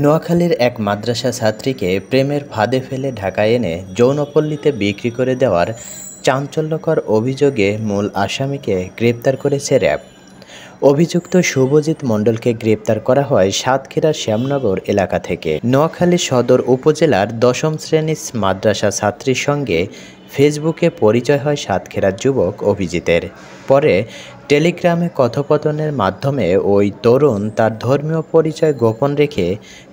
নোয়াখালীর এক মাদ্রাসা ছাত্রীকে প্রেমের ফাঁদে ফেলে ঢাকায় এনে যৌনপল্লীতে বিক্রি করে দেওয়ার চাঞ্চল্যকর অভিযোগে মূল আসামিকে গ্রেপ্তার করেছে র্যাব। অভিযুক্ত শুভজিৎ মণ্ডলকে গ্রেপ্তার করা হয় সাতক্ষীরার শ্যামনগর এলাকা থেকে। নোয়াখালী সদর উপজেলার ১০ম শ্রেণীর মাদ্রাসা ছাত্রীর সঙ্গে ফেসবুকে পরিচয় হয় সাতক্ষীরার যুবক অভিজিতের। পরে টেলিগ্রামে কথোপকথনের মাধ্যমে ওই তরুণ তার ধর্মীয় পরিচয় গোপন রেখে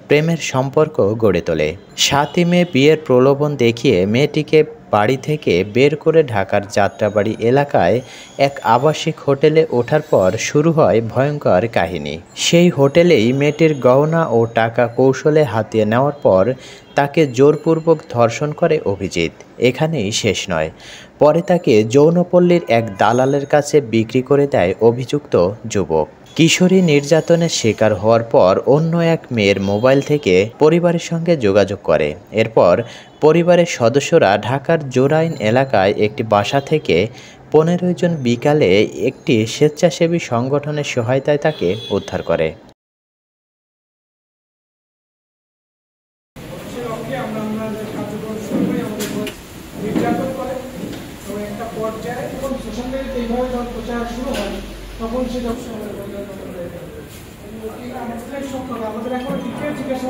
প্রেমের সম্পর্ক গড়ে তোলে। ৭ই মে বিয়ের প্রলোভন দেখিয়ে মেয়েটিকে বাড়ি থেকে বের করে ঢাকার যাত্রাবাড়ি এলাকায় এক আবাসিক হোটেলে ওঠার পর শুরু হয় ভয়ঙ্কর কাহিনী। সেই হোটেলেই মেয়েটির গহনা ও টাকা কৌশলে হাতিয়ে নেওয়ার পর তাকে জোরপূর্বক ধর্ষণ করে অভিজিৎ। এখানেই শেষ নয়, পরে তাকে যৌনপল্লীর এক দালালের কাছে বিক্রি করে দেয় অভিযুক্ত যুবক। কিশোরী নির্যাতনের শিকার হওয়ার পর অন্য এক মেয়ের মোবাইল থেকে পরিবারের সঙ্গে যোগাযোগ করে। এরপর পরিবারের সদস্যরা ঢাকার জোরাইন এলাকায় একটি বাসা থেকে ১৫ জন বিকালে একটি স্বেচ্ছাসেবী সংগঠনের সহায়তায় তাকে উদ্ধার করে। তখন সে আমাদের এখন জিজ্ঞাসা